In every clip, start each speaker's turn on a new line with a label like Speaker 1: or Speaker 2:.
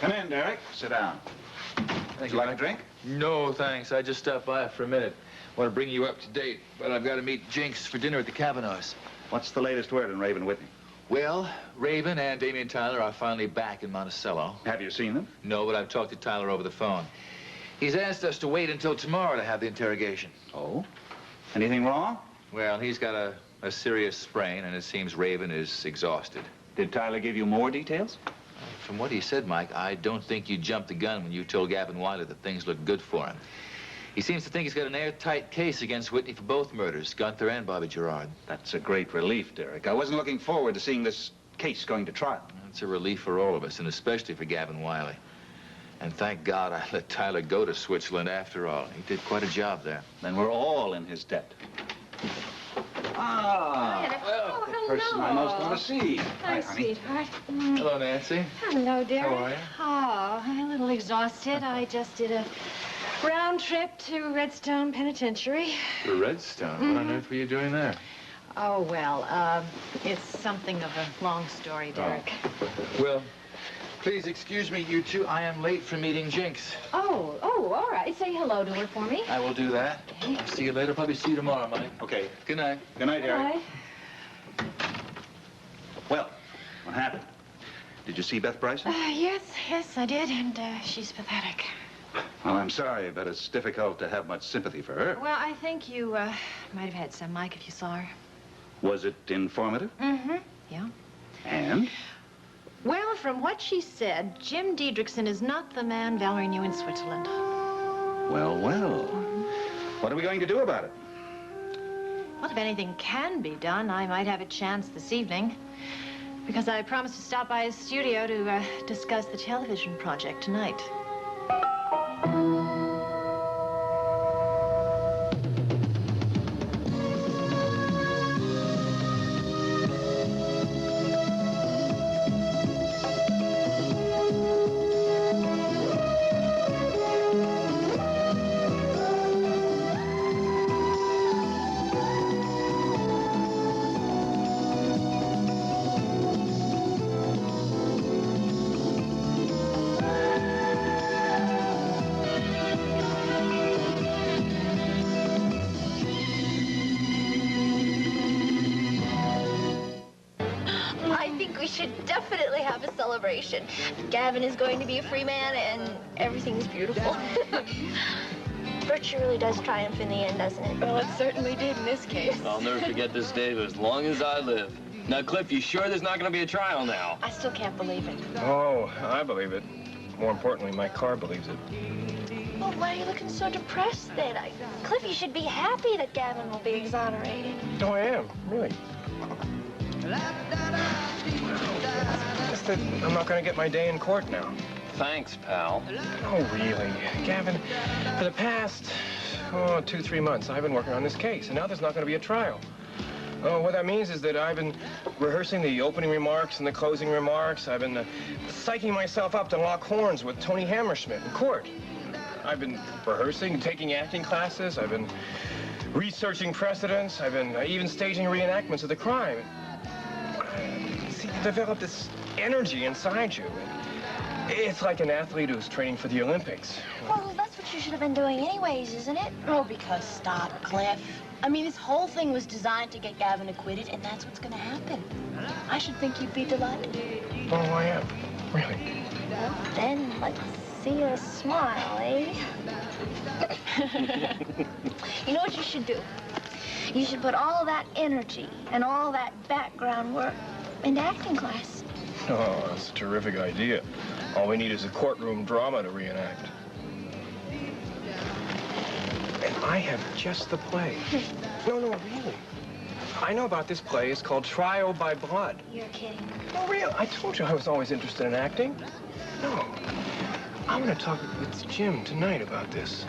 Speaker 1: Come in, Derek. Sit down. Would you like a drink?
Speaker 2: No, thanks. I just stopped by for a minute. Want to bring you up to date, but I've got to meet Jinx for dinner at the Kavanaughs.
Speaker 1: What's the latest word on Raven Whitney?
Speaker 2: Well, Raven and Damian Tyler are finally back in Monticello.
Speaker 1: Have you seen them?
Speaker 2: No, but I've talked to Tyler over the phone. He's asked us to wait until tomorrow to have the interrogation.
Speaker 1: Oh? Anything wrong?
Speaker 2: Well, he's got a serious sprain, and it seems Raven is exhausted.
Speaker 1: Did Tyler give you more details?
Speaker 2: From what he said, Mike, I don't think you jumped the gun when you told Gavin Wiley that things looked good for him. He seems to think he's got an airtight case against Whitney for both murders, Gunther and Bobby Gerard.
Speaker 1: That's a great relief, Derek. I wasn't looking forward to seeing this case going to trial.
Speaker 2: It's a relief for all of us, and especially for Gavin Wiley. And thank God I let Tyler go to Switzerland after all. He did quite a job there.
Speaker 1: Then we're all in his debt. Ah, well, the person I most want to see.
Speaker 3: Hi, sweetheart.
Speaker 2: Hello, Nancy.
Speaker 3: Hello, Derek.
Speaker 2: How are you?
Speaker 3: Oh, I'm a little exhausted. I just did a round trip to Redstone Penitentiary.
Speaker 2: To Redstone? What on earth were you doing there?
Speaker 3: Oh, well, it's something of a long story, Derek.
Speaker 2: Well, please excuse me, you two. I am late for meeting Jinx.
Speaker 3: Oh, all right. Say hello to her for me.
Speaker 2: I will do that.
Speaker 3: Okay.
Speaker 2: I'll see you later. Probably see you tomorrow, Mike.
Speaker 1: Okay.
Speaker 2: Good night.
Speaker 1: Good night, Derek.
Speaker 3: Bye.
Speaker 1: Well, what happened? Did you see Beth Bryson?
Speaker 3: Yes, I did, and she's pathetic.
Speaker 1: Well, I'm sorry, but it's difficult to have much sympathy for her.
Speaker 3: Well, I think you might have had some, Mike, if you saw her.
Speaker 1: Was it informative?
Speaker 3: Mm-hmm, yeah.
Speaker 1: And?
Speaker 3: Well, from what she said, Jim Dedrickson is not the man Valerie knew in Switzerland.
Speaker 1: Well, well. What are we going to do about it?
Speaker 3: Well, if anything can be done, I might have a chance this evening. Because I promised to stop by his studio to discuss the television project tonight.
Speaker 4: Gavin is going to be a free man, and everything's beautiful. Virtue really does triumph in the end, doesn't it?
Speaker 3: Well, it certainly did in this case.
Speaker 5: I'll never forget this day as long as I live. Now, Cliff, you sure there's not going to be a trial now?
Speaker 4: I still can't believe it.
Speaker 6: Oh, I believe it. More importantly, my car believes it.
Speaker 4: Well, why are you looking so depressed then? Cliff, you should be happy that Gavin will be exonerated.
Speaker 6: Oh, I am, really. Just that I'm not going to get my day in court now.
Speaker 5: Thanks, pal.
Speaker 6: Oh, really? Gavin, for the past, 2-3 months, I've been working on this case, and now there's not going to be a trial. What that means is that I've been rehearsing the opening remarks and the closing remarks. I've been psyching myself up to lock horns with Tony Hammerschmidt in court. I've been rehearsing, taking acting classes. I've been researching precedents. I've been even staging reenactments of the crime. See, you develop this energy inside you. It's like an athlete who's training for the Olympics.
Speaker 4: Well, that's what you should have been doing anyways, isn't it?
Speaker 7: Oh, because stop, Cliff. I mean, this whole thing was designed to get Gavin acquitted, and that's what's going to happen. I should think you'd be delighted.
Speaker 6: Oh, I am. Really.
Speaker 4: Well, then let's see a smile, eh? You know what you should do? You should put all that energy and all that background work into acting class.
Speaker 6: Oh, that's a terrific idea. All we need is a courtroom drama to reenact. And I have just the play. No, really. I know about this play. It's called Trial by Blood.
Speaker 4: You're kidding.
Speaker 6: Oh, really? I told you I was always interested in acting. No. I'm going to talk with Jim tonight about this.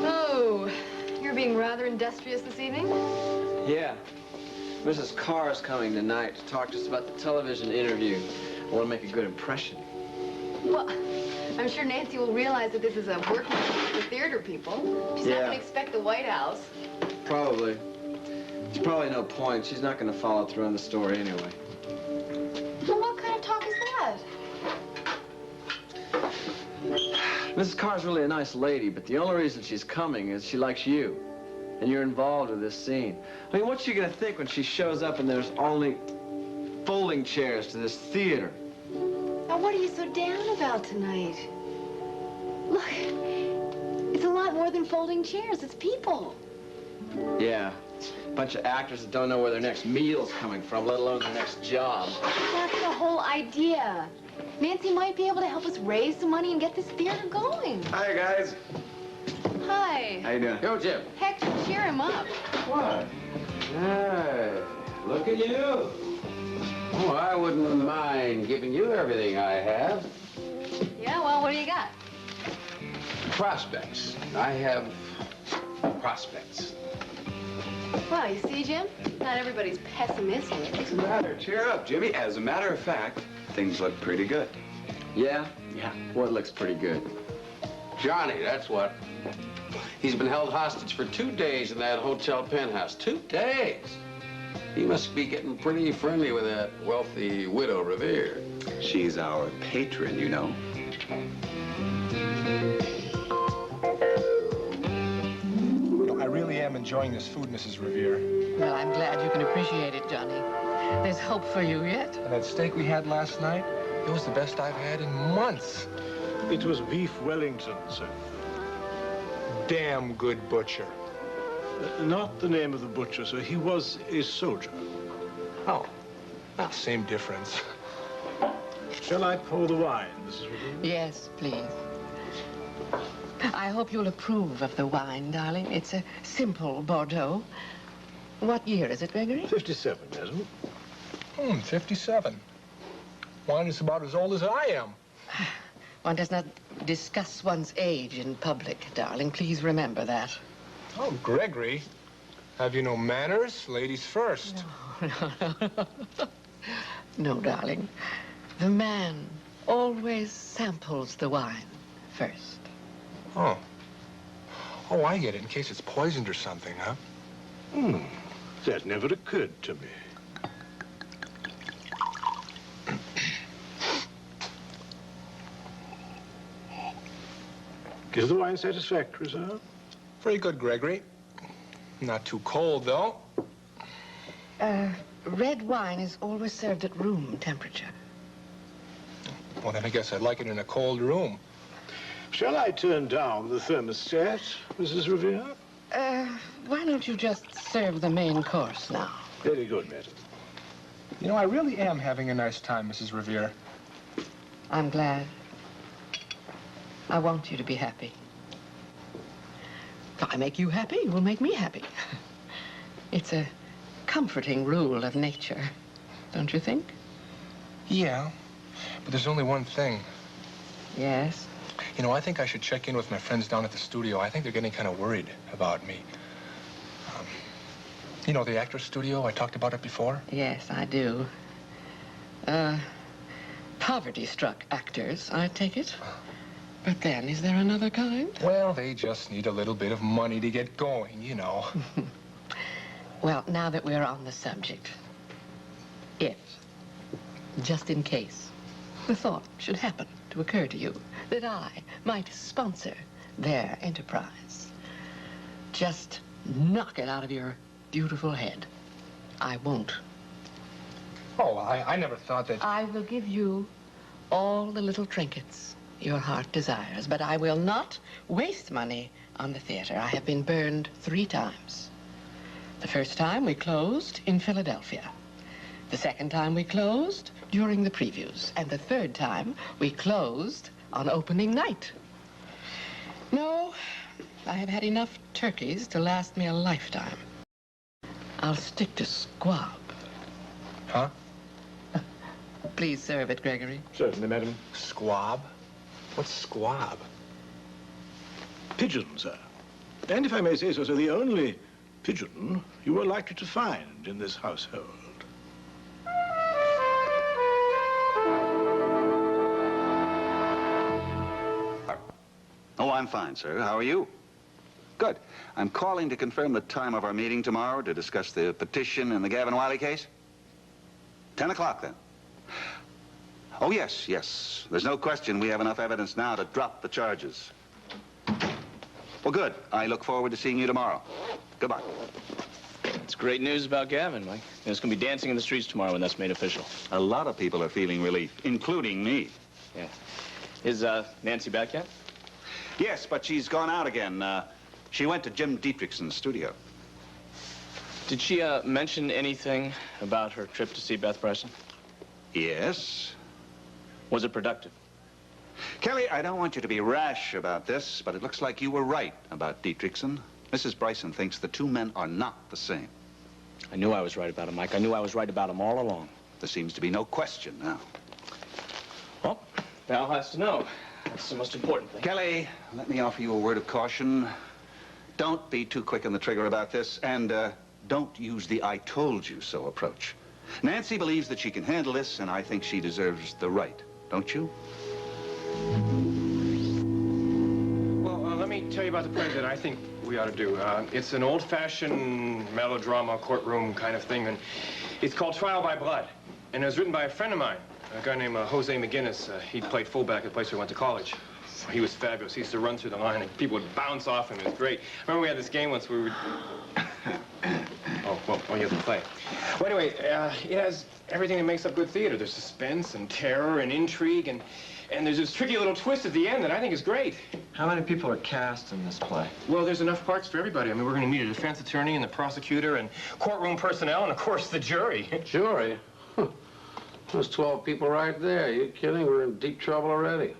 Speaker 3: Oh, you're being rather industrious this evening?
Speaker 5: Yeah. Mrs. Carr is coming tonight to talk to us about the television interview. I want to make a good impression.
Speaker 3: Well, I'm sure Nancy will realize that this is a working for theater people. She's not going to expect the White House.
Speaker 5: Probably. There's probably no point. She's not going to follow through on the story anyway.
Speaker 3: Well, what kind
Speaker 5: Mrs. Carr's really a nice lady, but the only reason she's coming is she likes you. And you're involved with this scene. I mean, what's she gonna think when she shows up and there's only folding chairs to this theater?
Speaker 7: Now, what are you so down about tonight? Look, it's a lot more than folding chairs. It's people.
Speaker 5: Yeah, a bunch of actors that don't know where their next meal's coming from, let alone their next job.
Speaker 7: That's the whole idea. Nancy might be able to help us raise some money and get this theater going.
Speaker 1: Hi, guys.
Speaker 7: Hi.
Speaker 1: How you doing?
Speaker 5: Yo, Jim.
Speaker 7: Hector, cheer him up.
Speaker 5: What? Hey, look at you. Oh, I wouldn't mind giving you everything I have.
Speaker 7: Yeah, well, what do you got?
Speaker 8: Prospects. I have prospects.
Speaker 7: Well, you see, Jim, not everybody's pessimistic.
Speaker 1: What's the matter? Cheer up, Jimmy. As a matter of fact, things look pretty good.
Speaker 5: Yeah? Yeah. What looks pretty good?
Speaker 8: Johnny, that's what. He's been held hostage for 2 days in that hotel penthouse. 2 days. He must be getting pretty friendly with that wealthy widow Revere.
Speaker 1: She's our patron, you know.
Speaker 6: I really am enjoying this food, Mrs. Revere.
Speaker 9: Well, I'm glad you can appreciate it, Johnny. There's hope for you yet.
Speaker 6: And that steak we had last night, it was the best I've had in months.
Speaker 10: It was beef Wellington, sir.
Speaker 6: Damn good butcher.
Speaker 10: Not the name of the butcher, sir. He was a soldier.
Speaker 6: Oh, well, same difference.
Speaker 10: Shall I pour the wine, Mrs. Revere?
Speaker 9: Yes, please. I hope you'll approve of the wine, darling. It's a simple Bordeaux. What year is it, Gregory?
Speaker 10: 57, madam.
Speaker 6: 57. Wine is about as old as I am.
Speaker 9: One does not discuss one's age in public, darling. Please remember that.
Speaker 6: Oh, Gregory. Have you no manners? Ladies first.
Speaker 9: No, darling. The man always samples the wine first.
Speaker 6: Oh. Oh, I get it. In case it's poisoned or something, huh?
Speaker 10: That never occurred to me. Is the wine satisfactory, sir?
Speaker 6: Very good, Gregory. Not too cold, though.
Speaker 9: Red wine is always served at room temperature.
Speaker 6: Well, then I guess I'd like it in a cold room.
Speaker 10: Shall I turn down the thermostat, Mrs. Revere?
Speaker 9: Why don't you just serve the main course now?
Speaker 10: Very good, madam.
Speaker 6: You know, I really am having a nice time, Mrs. Revere.
Speaker 9: I'm glad. I want you to be happy. If I make you happy, you will make me happy. It's a comforting rule of nature, don't you think?
Speaker 6: Yeah, but there's only one thing.
Speaker 9: Yes?
Speaker 6: You know, I think I should check in with my friends down at the studio. I think they're getting kind of worried about me. You know, the actor's studio, I talked about it before?
Speaker 9: Yes, I do. Poverty-struck actors, I take it. But then, is there another kind?
Speaker 6: Well, they just need a little bit of money to get going, you know.
Speaker 9: Well, now that we're on the subject, if, just in case, the thought should happen to occur to you that I might sponsor their enterprise, just knock it out of your beautiful head. I won't.
Speaker 6: Oh, I never thought that...
Speaker 9: I will give you all the little trinkets your heart desires, but I will not waste money on the theater. I have been burned 3 times. The first time we closed in Philadelphia. The second time we closed during the previews. And the third time we closed on opening night. No, I have had enough turkeys to last me a lifetime. I'll stick to squab.
Speaker 6: Huh?
Speaker 9: Please serve it, Gregory.
Speaker 10: Certainly, madam.
Speaker 6: Squab? What's squab?
Speaker 10: Pigeon, sir. And if I may say so, sir, the only pigeon you are likely to find in this household.
Speaker 1: Oh, I'm fine, sir. How are you? Good. I'm calling to confirm the time of our meeting tomorrow to discuss the petition in the Gavin Wiley case. 10 o'clock, then. Oh, yes, yes. There's no question we have enough evidence now to drop the charges. Well, good. I look forward to seeing you tomorrow. Goodbye.
Speaker 11: It's great news about Gavin, Mike. There's going to be dancing in the streets tomorrow when that's made official.
Speaker 1: A lot of people are feeling relief, including me.
Speaker 11: Yeah. Is Nancy back yet?
Speaker 1: Yes, but she's gone out again. She went to Jim Dedrickson's studio.
Speaker 11: Did she mention anything about her trip to see Beth Bryson?
Speaker 1: Yes.
Speaker 11: Was it productive?
Speaker 1: Kelly, I don't want you to be rash about this, but it looks like you were right about Dedrickson. Mrs. Bryson thinks the two men are not the same.
Speaker 11: I knew I was right about him, Mike. I knew I was right about him all along.
Speaker 1: There seems to be no question now.
Speaker 11: Well, Val has to know. That's the most important thing.
Speaker 1: Kelly, let me offer you a word of caution. Don't be too quick on the trigger about this, and don't use the I told you so approach. Nancy believes that she can handle this, and I think she deserves the right. Don't you?
Speaker 6: Well, let me tell you about the play that I think we ought to do. It's an old-fashioned melodrama, courtroom kind of thing, and it's called Trial by Blood. And it was written by a friend of mine, a guy named Jose McGinnis. He played fullback at the place where I went to college. He was fabulous. He used to run through the line, and people would bounce off him. It was great. I remember we had this game once where we would... Oh, you have to play. Well, anyway, it has everything that makes up good theater. There's suspense and terror and intrigue, and there's this tricky little twist at the end that I think is great.
Speaker 5: How many people are cast in this play?
Speaker 6: Well, there's enough parts for everybody. I mean, we're going to need a defense attorney and the prosecutor and courtroom personnel and, of course, the jury.
Speaker 8: Jury? Huh. There's 12 people right there. Are you kidding? We're in deep trouble already.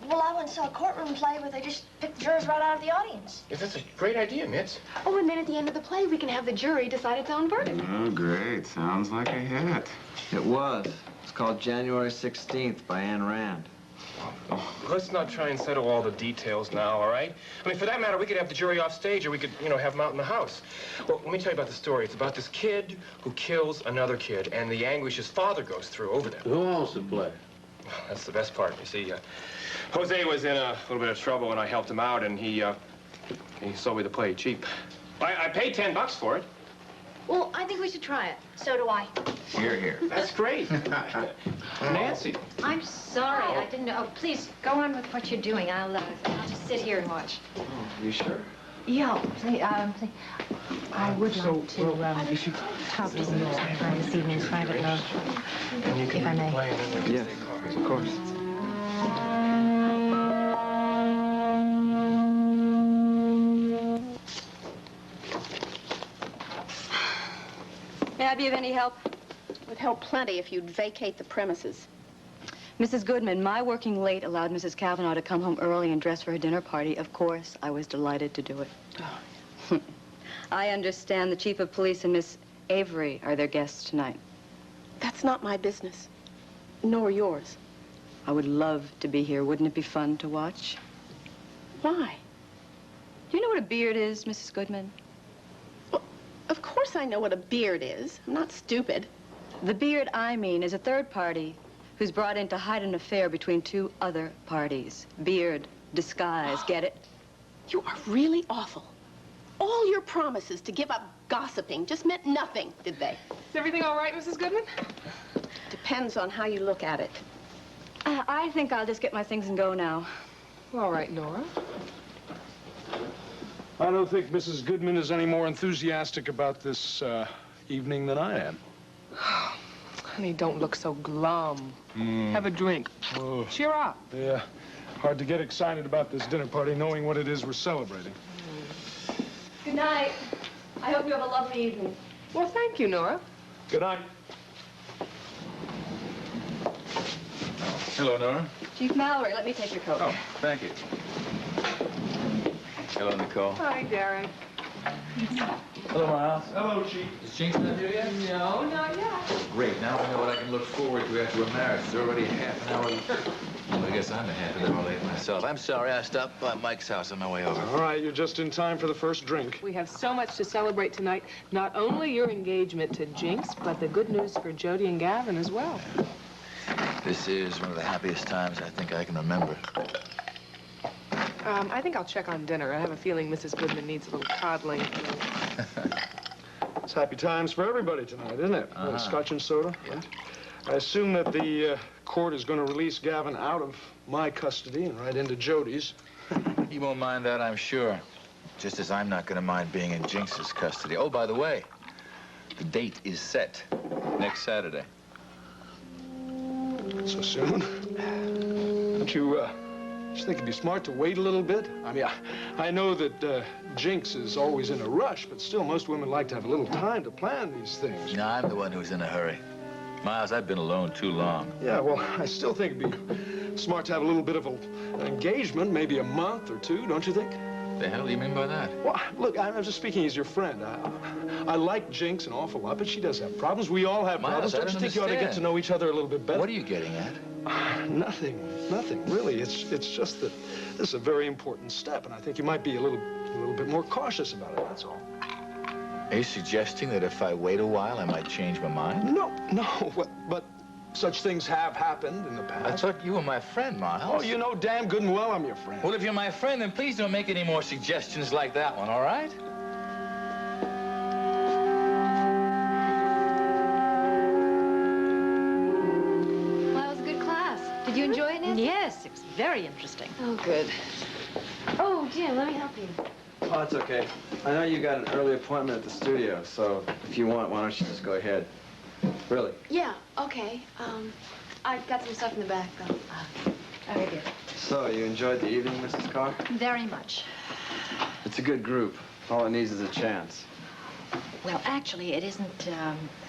Speaker 4: Well, I once saw a courtroom play where they just picked the jurors right out of the audience.
Speaker 6: Yeah, that's a great idea, Mitz.
Speaker 7: Oh, and then at the end of the play, we can have the jury decide its own verdict.
Speaker 5: Oh, great. Sounds like a hit. It was. It's called January 16th by Ayn Rand.
Speaker 6: Oh, let's not try and settle all the details now, all right? I mean, for that matter, we could have the jury off stage, or we could, have them out in the house. Well, let me tell you about the story. It's about this kid who kills another kid, and the anguish his father goes through over them.
Speaker 8: Who owns the play?
Speaker 6: That's the best part. You see, Jose was in a little bit of trouble, and I helped him out, and he sold me the play cheap. I paid $10 for it.
Speaker 7: Well, I think we should try it.
Speaker 4: So do I.
Speaker 5: Here, here.
Speaker 6: That's great. Nancy.
Speaker 3: I'm sorry, I didn't know. Oh, please, go on with what you're doing. I'll just sit here and watch.
Speaker 5: Oh, you sure?
Speaker 3: Yeah, please, I would like to talk to you this evening in private, if I may.
Speaker 5: Yes, of course.
Speaker 12: May I be of any help?
Speaker 13: Would help plenty if you'd vacate the premises.
Speaker 12: Mrs. Goodman, my working late allowed Mrs. Kavanaugh to come home early and dress for her dinner party. Of course, I was delighted to do it. Oh. I understand the chief of police and Miss Avery are their guests tonight.
Speaker 13: That's not my business, nor yours.
Speaker 12: I would love to be here. Wouldn't it be fun to watch?
Speaker 13: Why?
Speaker 12: Do you know what a beard is, Mrs. Goodman?
Speaker 13: Well, of course I know what a beard is. I'm not stupid.
Speaker 12: The beard I mean is a third party who's brought in to hide an affair between two other parties. Beard, disguise, get it?
Speaker 13: You are really awful. All your promises to give up gossiping just meant nothing, did they?
Speaker 7: Is everything all right, Mrs. Goodman?
Speaker 13: Depends on how you look at it.
Speaker 12: I think I'll just get my things and go now.
Speaker 7: All right, Nora.
Speaker 10: I don't think Mrs. Goodman is any more enthusiastic about this evening than I am.
Speaker 7: Honey, don't look so glum. Have a drink.
Speaker 10: Oh.
Speaker 7: Cheer up.
Speaker 10: Yeah, hard to get excited about this dinner party knowing what it is we're celebrating.
Speaker 12: Good night. I hope you have a lovely evening.
Speaker 7: Well, thank you, Nora.
Speaker 10: Good night.
Speaker 2: Hello, Nora.
Speaker 12: Chief Mallory, let me take your coat.
Speaker 2: Oh, thank you. Hello, Nicole.
Speaker 7: Hi, Derek.
Speaker 2: Hello, Miles.
Speaker 10: Hello, Chief.
Speaker 2: Is Jinx not here yet?
Speaker 7: No, not yet.
Speaker 2: Oh, great. Now I know what I can look forward to after we're married. It's already half an hour late. Well, I guess I'm a half an hour late myself. I'm sorry. I stopped by Mike's house on my way over.
Speaker 10: All right, you're just in time for the first drink.
Speaker 7: We have so much to celebrate tonight. Not only your engagement to Jinx, but the good news for Jody and Gavin as well.
Speaker 2: This is one of the happiest times I think I can remember.
Speaker 7: I think I'll check on dinner. I have a feeling Mrs. Goodman needs a little coddling.
Speaker 10: It's happy times for everybody tonight, isn't it? Scotch and soda. Right? I assume that the court is going to release Gavin out of my custody and right into Jody's.
Speaker 2: He won't mind that, I'm sure. Just as I'm not going to mind being in Jinx's custody. Oh, by the way, the date is set. Next Saturday.
Speaker 10: So soon? Don't you think it'd be smart to wait a little bit? I mean, I know that Jinx is always in a rush, but still, most women like to have a little time to plan these things.
Speaker 2: No, I'm the one who's in a hurry. Miles, I've been alone too long.
Speaker 10: Yeah, well, I still think it'd be smart to have a little bit of an engagement, maybe a month or two, don't you think?
Speaker 2: The hell do you mean by that?
Speaker 10: Well, look, I'm just speaking as your friend. I like Jinx an awful lot, but she does have problems. We all have
Speaker 2: Miles,
Speaker 10: problems. Don't you think you ought to get to know each other a little bit better?
Speaker 2: What are you getting at?
Speaker 10: Nothing, really. It's just that this is a very important step, and I think you might be a little bit more cautious about it, that's all.
Speaker 2: Are you suggesting that if I wait a while, I might change my mind?
Speaker 10: No, but such things have happened in the past.
Speaker 2: I thought you were my friend, Miles.
Speaker 10: Oh, you know damn good and well I'm your friend.
Speaker 2: Well, if you're my friend, then please don't make any more suggestions like that one, all right?
Speaker 3: Well, that was a good class. Did you enjoy it, Nancy? Yes, it was very interesting. Oh, good. Oh, Jim, let me help you.
Speaker 5: Oh, it's okay. I know you got an early appointment at the studio, so if you want, why don't you just go ahead? Really?
Speaker 7: Yeah, okay. I've got some stuff in the back, though.
Speaker 3: Very good.
Speaker 5: So, you enjoyed the evening, Mrs. Carr?
Speaker 3: Very much.
Speaker 5: It's a good group. All it needs is a chance.
Speaker 3: Well, actually, it isn't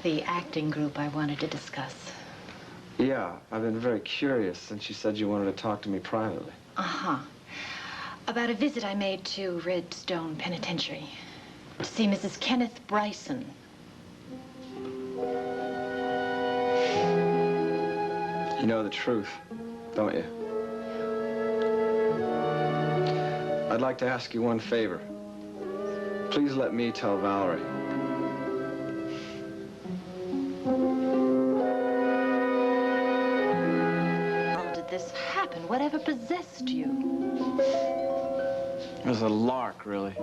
Speaker 3: the acting group I wanted to discuss.
Speaker 5: Yeah, I've been very curious since you said you wanted to talk to me privately.
Speaker 3: Uh-huh. About a visit I made to Redstone Penitentiary to see Mrs. Kenneth Bryson.
Speaker 5: You know the truth, don't you? I'd like to ask you one favor. Please let me tell Valerie.
Speaker 3: How did this happen? Whatever possessed you?
Speaker 5: It was a lark, really.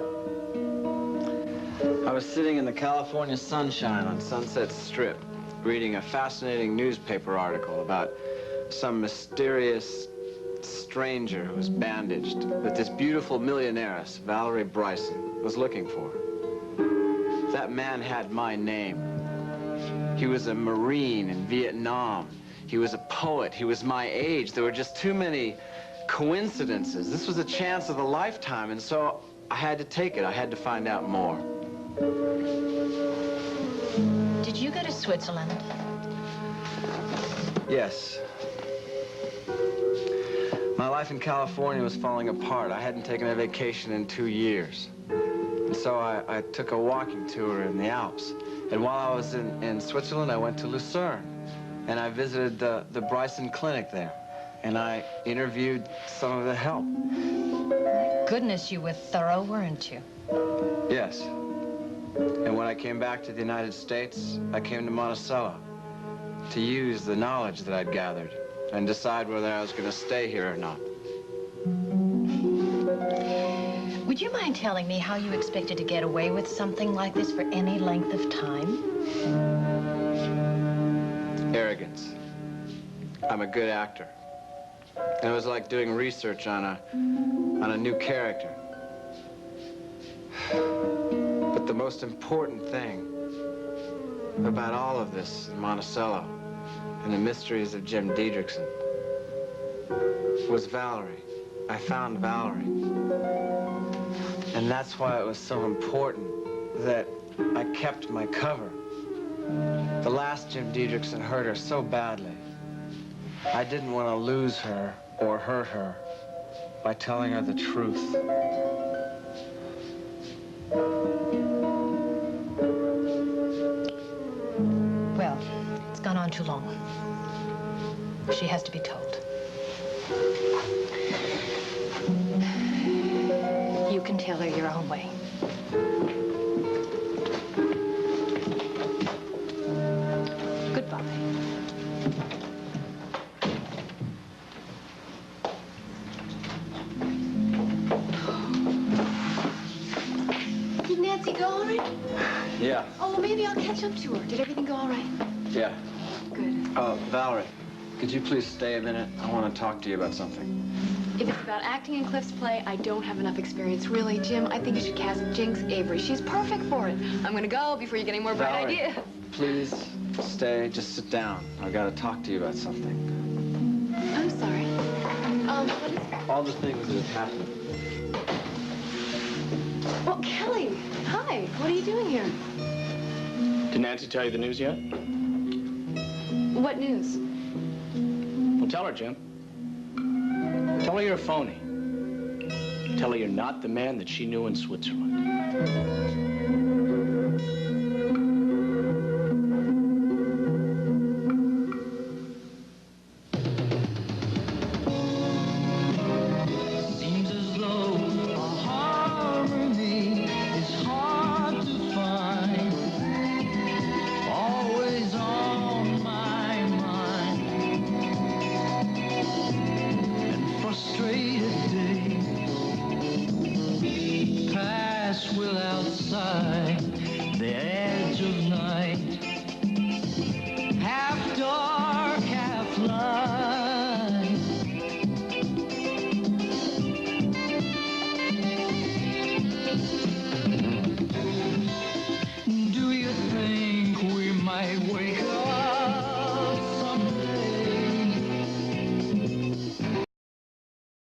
Speaker 5: I was sitting in the California sunshine on Sunset Strip, reading a fascinating newspaper article about some mysterious stranger who was bandaged that this beautiful millionairess, Valerie Bryson, was looking for. That man had my name. He was a Marine in Vietnam. He was a poet. He was my age. There were just too many coincidences. This was a chance of a lifetime, and so I had to take it. I had to find out more.
Speaker 3: Did you go to Switzerland?
Speaker 5: Yes. My life in California was falling apart. I hadn't taken a vacation in 2 years. And so I took a walking tour in the Alps. And while I was in Switzerland, I went to Lucerne. And I visited the Bryson Clinic there. And I interviewed some of the help.
Speaker 3: Goodness, you were thorough, weren't you?
Speaker 5: Yes. And when I came back to the United States, I came to Monticello to use the knowledge that I'd gathered and decide whether I was going to stay here or not.
Speaker 3: Would you mind telling me how you expected to get away with something like this for any length of time?
Speaker 5: Arrogance. I'm a good actor. And it was like doing research on a new character. But the most important thing about all of this in Monticello and the mysteries of Jim Dedrickson was Valerie. I found Valerie. And that's why it was so important that I kept my cover. The last Jim Dedrickson hurt her so badly. I didn't want to lose her or hurt her by telling her the truth.
Speaker 3: Well, it's gone on too long. She has to be told. You can tell her your own way. Goodbye.
Speaker 7: Did Nancy go all right?
Speaker 5: Yeah.
Speaker 7: Oh, well, maybe I'll catch up to her. Did everything go all right?
Speaker 5: Yeah.
Speaker 7: Good.
Speaker 5: Valerie, could you please stay a minute? I want to talk to you about something.
Speaker 14: If it's about acting in Cliff's play, I don't have enough experience. Really, Jim, I think you should cast Jinx Avery. She's perfect for it. I'm gonna go before you get any more bright
Speaker 5: Valerie,
Speaker 14: ideas.
Speaker 5: please stay. Just sit down. I've got to talk to you about something.
Speaker 14: I'm sorry. What is it?
Speaker 5: All the things that have happened.
Speaker 14: Well, Kelly, hi. What are you doing here?
Speaker 11: Did Nancy tell you the news yet?
Speaker 14: What news?
Speaker 11: Well, tell her, Jim. Tell her you're a phony. Tell her you're not the man that she knew in Switzerland.
Speaker 15: Seems as though a harmony is hard to find. Always on my mind. And frustrated days pass without sight. The edge of night